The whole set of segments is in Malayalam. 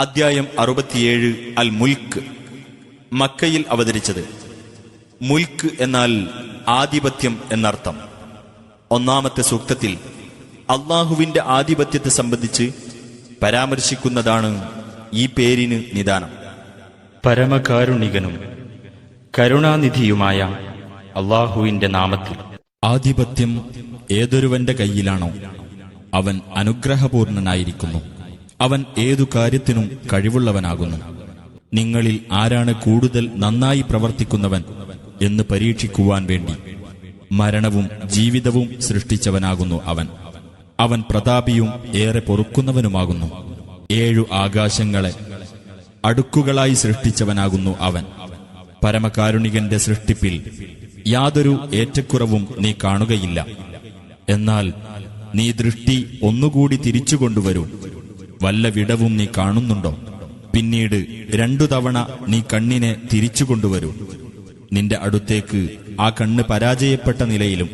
അദ്ധ്യായം 67 അൽ മുൽക്ക്. മക്കയിൽ അവതരിച്ചത്. മുൽക്ക് എന്നാൽ ആധിപത്യം എന്നർത്ഥം. ഒന്നാമത്തെ സൂക്തത്തിൽ അള്ളാഹുവിന്റെ ആധിപത്യത്തെ സംബന്ധിച്ച് പരാമർശിക്കുന്നതാണ് ഈ പേരിന് നിദാനം. പരമകാരുണികനും കരുണാനിധിയുമായ അള്ളാഹുവിന്റെ നാമത്തിൽ. ആധിപത്യം ഏതൊരുവന്റെ കയ്യിലാണോ അവൻ അനുഗ്രഹപൂർണനായിരിക്കുന്നു. അവൻ ഏതു കാര്യത്തിനും കഴിവുള്ളവനാകുന്നു. നിങ്ങളിൽ ആരാണ് കൂടുതൽ നന്നായി പ്രവർത്തിക്കുന്നവൻ എന്ന് പരീക്ഷിക്കുവാൻ വേണ്ടി മരണവും ജീവിതവും സൃഷ്ടിച്ചവനാകുന്നു അവൻ. അവൻ പ്രതാപിയും ഏറെ പൊറുക്കുന്നവനുമാകുന്നു. 7 ആകാശങ്ങളെ അടുക്കുകളായി സൃഷ്ടിച്ചവനാകുന്നു അവൻ. പരമകാരുണികന്റെ സൃഷ്ടിപ്പിൽ യാതൊരു ഏറ്റക്കുറവും നീ കാണുകയില്ല. എന്നാൽ നീ ദൃഷ്ടി ഒന്നുകൂടി തിരിച്ചുകൊണ്ടുവരൂ. വല്ല വിടവും നീ കാണുന്നുണ്ടോ? പിന്നീട് 2 തവണ നീ കണ്ണിനെ തിരിച്ചുകൊണ്ടുവരൂ. നിന്റെ അടുത്തേക്ക് ആ കണ്ണ് പരാജയപ്പെട്ട നിലയിലും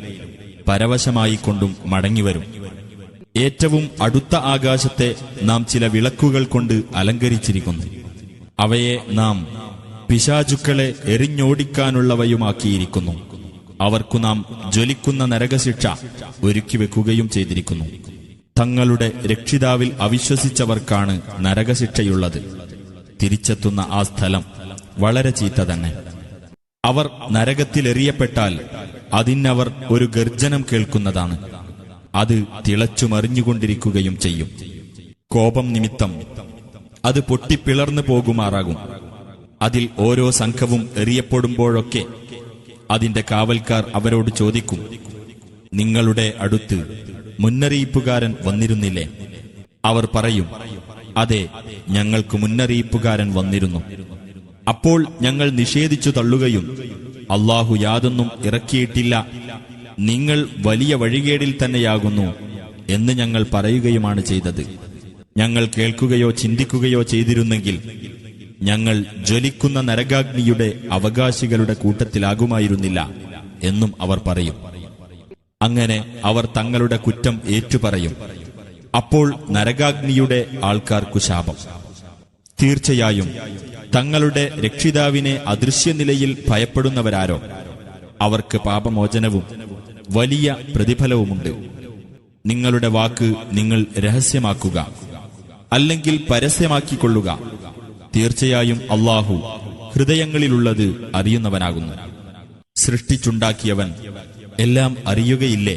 പരവശമായിക്കൊണ്ടും മടങ്ങിവരും. ഏറ്റവും അടുത്ത ആകാശത്തെ നാം ചില വിളക്കുകൾ കൊണ്ട് അലങ്കരിച്ചിരിക്കുന്നു. അവയെ നാം പിശാചുക്കളെ എറിഞ്ഞോടിക്കാനുള്ളവയുമാക്കിയിരിക്കുന്നു. അവർക്കു നാം ജ്വലിക്കുന്ന നരകശിക്ഷ ഒരുക്കിവെക്കുകയും ചെയ്തിരിക്കുന്നു. തങ്ങളുടെ രക്ഷിതാവിൽ അവിശ്വസിച്ചവർക്കാണ് നരകശിക്ഷയുള്ളത്. തിരിച്ചെത്തുന്ന ആ സ്ഥലം വളരെ ചീത്ത തന്നെ. അവർ നരകത്തിലെറിയപ്പെട്ടാൽ അതിനവർ ഒരു ഗർജനം കേൾക്കുന്നതാണ്. അത് തിളച്ചുമറിഞ്ഞുകൊണ്ടിരിക്കുകയും ചെയ്യും. കോപം നിമിത്തം അത് പൊട്ടിപ്പിളർന്നു പോകുമാറാകും. അതിൽ ഓരോ സംഘവും എറിയപ്പെടുമ്പോഴൊക്കെ അതിന്റെ കാവൽക്കാർ അവരോട് ചോദിക്കും, നിങ്ങളുടെ അടുത്ത് മുന്നറിയിപ്പുകാരൻ വന്നിരുന്നില്ലേ? അവർ പറയും, അതെ, ഞങ്ങൾക്ക് മുന്നറിയിപ്പുകാരൻ വന്നിരുന്നു. അപ്പോൾ ഞങ്ങൾ നിഷേധിച്ചു തള്ളുകയും അല്ലാഹു യാതൊന്നും ഇറക്കിയിട്ടില്ല, നിങ്ങൾ വലിയ വഴികേടിൽ തന്നെയാകുന്നു എന്ന് ഞങ്ങൾ പറയുകയുമാണ് ചെയ്തത്. ഞങ്ങൾ കേൾക്കുകയോ ചിന്തിക്കുകയോ ചെയ്തിരുന്നെങ്കിൽ ഞങ്ങൾ ജ്വലിക്കുന്ന നരകാഗ്നിയുടെ അവകാശികളുടെ കൂട്ടത്തിലാകുമായിരുന്നില്ല എന്നും അവർ പറയും. അങ്ങനെ അവർ തങ്ങളുടെ കുറ്റം ഏറ്റുപറയും. അപ്പോൾ നരകാഗ്നിയുടെ ആൾക്കാർക്കു ശാപം. തീർച്ചയായും തങ്ങളുടെ രക്ഷിതാവിനെ അദൃശ്യനിലയിൽ ഭയപ്പെടുന്നവരാരോ അവർക്ക് പാപമോചനവും വലിയ പ്രതിഫലവുമുണ്ട്. നിങ്ങളുടെ വാക്ക് നിങ്ങൾ രഹസ്യമാക്കുക, അല്ലെങ്കിൽ പരസ്യമാക്കിക്കൊള്ളുക. തീർച്ചയായും അല്ലാഹു ഹൃദയങ്ങളിലുള്ളത് അറിയുന്നവനാകുന്നു. സൃഷ്ടിച്ചുണ്ടാക്കിയവൻ എല്ലാം അറിയുകയില്ലേ?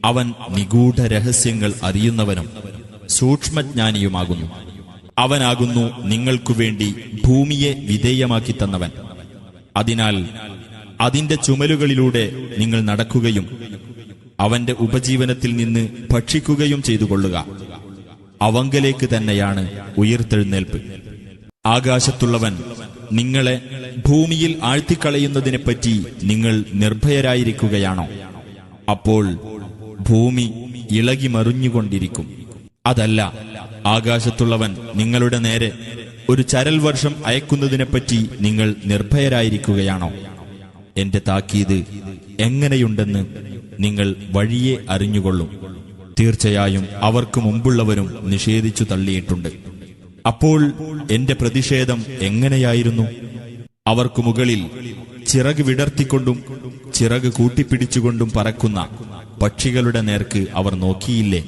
അവൻ നിഗൂഢ രഹസ്യങ്ങൾ അറിയുന്നവനും സൂക്ഷ്മജ്ഞാനിയുമാകുന്നു. അവനാകുന്നു നിങ്ങൾക്കുവേണ്ടി ഭൂമിയെ വിധേയമാക്കി തന്നവൻ. അതിനാൽ അതിന്റെ ചുമലുകളിലൂടെ നിങ്ങൾ നടക്കുകയും അവന്റെ ഉപജീവനത്തിൽ നിന്ന് ഭക്ഷിക്കുകയും ചെയ്തുകൊള്ളുക. അവങ്കലേക്ക് തന്നെയാണ് ഉയിർത്തെഴുന്നേൽപ്പ്. ആകാശത്തുള്ളവൻ നിങ്ങളെ ഭൂമിയിൽ ആഴ്ത്തിക്കളയുന്നതിനെപ്പറ്റി നിങ്ങൾ നിർഭയരായിരിക്കുകയാണോ? അപ്പോൾ ഭൂമി ഇളകി മറിഞ്ഞുകൊണ്ടിരിക്കും. അതല്ല, ആകാശത്തുള്ളവൻ നിങ്ങളുടെ നേരെ ഒരു ചരൽ വർഷം അയക്കുന്നതിനെപ്പറ്റി നിങ്ങൾ നിർഭയരായിരിക്കുകയാണോ? എന്റെ താക്കീത് എങ്ങനെയുണ്ടെന്ന് നിങ്ങൾ വഴിയെ അറിഞ്ഞുകൊള്ളും. തീർച്ചയായും അവർക്ക് മുമ്പുള്ളവരും നിഷേധിച്ചു തള്ളിയിട്ടുണ്ട്. അപ്പോൾ എന്റെ പ്രതിഷേധം എങ്ങനെയായിരുന്നു? അവർക്കു മുകളിൽ ചിറക് വിടർത്തിക്കൊണ്ടും ചിറക് കൂട്ടിപ്പിടിച്ചുകൊണ്ടും പറക്കുന്ന പക്ഷികളുടെ നേർക്ക് അവർ നോക്കിയില്ലേ?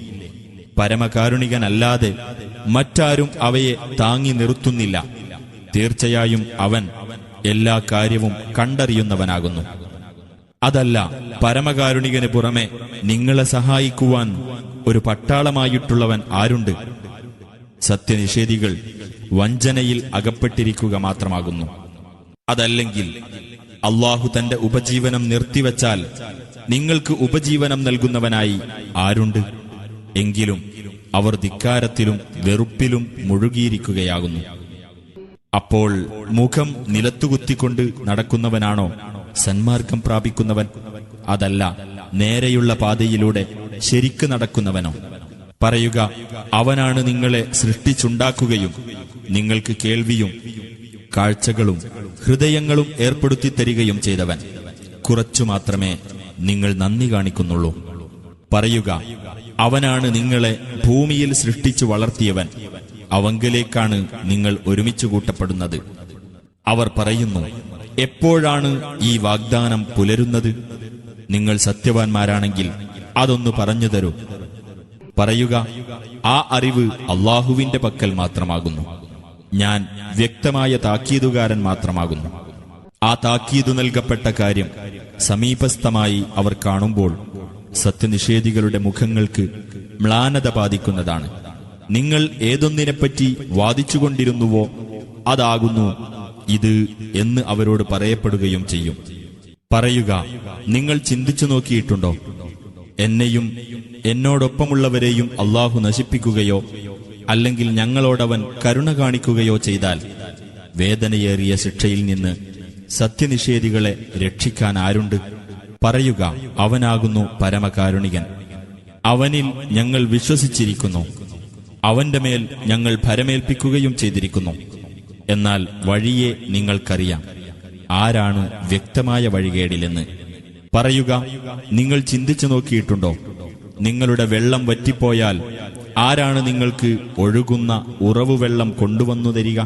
പരമകാരുണികനല്ലാതെ മറ്റാരും അവയെ താങ്ങി നിർത്തുന്നില്ല. തീർച്ചയായും അവൻ എല്ലാ കാര്യവും കണ്ടറിയുന്നവനാകുന്നു. അതല്ല, പരമകാരുണികന് പുറമെ നിങ്ങളെ സഹായിക്കുവാൻ ഒരു പട്ടാളമായിട്ടുള്ളവൻ ആരുണ്ട്? സത്യനിഷേധികൾ വഞ്ചനയിൽ അകപ്പെട്ടിരിക്കുക മാത്രമാകുന്നു. അതല്ലെങ്കിൽ അല്ലാഹു തന്റെ ഉപജീവനം നിർത്തിവച്ചാൽ നിങ്ങൾക്ക് ഉപജീവനം നൽകുന്നവനായി ആരുണ്ട്? എങ്കിലും അവർ ധിക്കാരത്തിലും വെറുപ്പിലും മുഴുകിയിരിക്കുകയാകുന്നു. അപ്പോൾ മുഖം നിലത്തുകുത്തിക്കൊണ്ട് നടക്കുന്നവനാണോ സന്മാർഗം പ്രാപിക്കുന്നവൻ? അതല്ല, നേരെയുള്ള പാതയിലൂടെ ശരിക്ക് നടക്കുന്നവനോ? പറയുക, അവനാണ് നിങ്ങളെ സൃഷ്ടിച്ചുണ്ടാക്കുകയും നിങ്ങൾക്ക് കേൾവിയും കാഴ്ചകളും ഹൃദയങ്ങളും ഏർപ്പെടുത്തി തരികയും ചെയ്തവൻ. കുറച്ചു മാത്രമേ നിങ്ങൾ നന്ദി കാണിക്കുന്നുള്ളൂ. പറയുക, അവനാണ് നിങ്ങളെ ഭൂമിയിൽ സൃഷ്ടിച്ചു വളർത്തിയവൻ. അവങ്കലേക്കാണ് നിങ്ങൾ ഒരുമിച്ചു കൂട്ടപ്പെടുന്നത്. അവർ പറയുന്നു, എപ്പോഴാണ് ഈ വാഗ്ദാനം പുലരുന്നത്? നിങ്ങൾ സത്യവാൻമാരാണെങ്കിൽ അതൊന്നു പറഞ്ഞു തരൂ. പറയുക, ആ അറിവ് അല്ലാഹുവിന്റെ പക്കൽ മാത്രമാകുന്നു. ഞാൻ വ്യക്തമായ താക്കീതുകാരൻ മാത്രമാകുന്നു. ആ താക്കീതു നൽകപ്പെട്ട കാര്യം സമീപസ്ഥമായി അവർ കാണുമ്പോൾ സത്യനിഷേധികളുടെ മുഖങ്ങൾക്ക് മ്ലാനത ബാധിക്കുന്നതാണ്. നിങ്ങൾ ഏതൊന്നിനെപ്പറ്റി വാദിച്ചുകൊണ്ടിരുന്നുവോ അതാകുന്നു ഇത് എന്ന് അവരോട് പറയപ്പെടുകയും ചെയ്യും. പറയുക, നിങ്ങൾ ചിന്തിച്ചു നോക്കിയിട്ടുണ്ടോ? എന്നെയും എന്നോടൊപ്പമുള്ളവരെയും അല്ലാഹു നശിപ്പിക്കുകയോ അല്ലെങ്കിൽ ഞങ്ങളോടവൻ കരുണ കാണിക്കുകയോ ചെയ്താൽ വേദനയേറിയ ശിക്ഷയിൽ നിന്ന് സത്യനിഷേധികളെ രക്ഷിക്കാൻ ആരുണ്ട്? പറയുക, അവനാകുന്നു പരമകാരുണികൻ. അവനിൽ ഞങ്ങൾ വിശ്വസിച്ചിരിക്കുന്നു. അവന്റെ മേൽ ഞങ്ങൾ ഭരമേൽപ്പിക്കുകയും ചെയ്തിരിക്കുന്നു. എന്നാൽ വഴിയെ നിങ്ങൾക്കറിയാം. ആരാണ് വ്യക്തമായ വഴികേടിലെന്ന്? പറയുക, നിങ്ങൾ ചിന്തിച്ചു നോക്കിയിട്ടുണ്ടോ? നിങ്ങളുടെ വെള്ളം വറ്റിപ്പോയാൽ ആരാണ് നിങ്ങൾക്ക് ഒഴുകുന്ന ഉറവുവെള്ളം കൊണ്ടുവന്നു തരിക?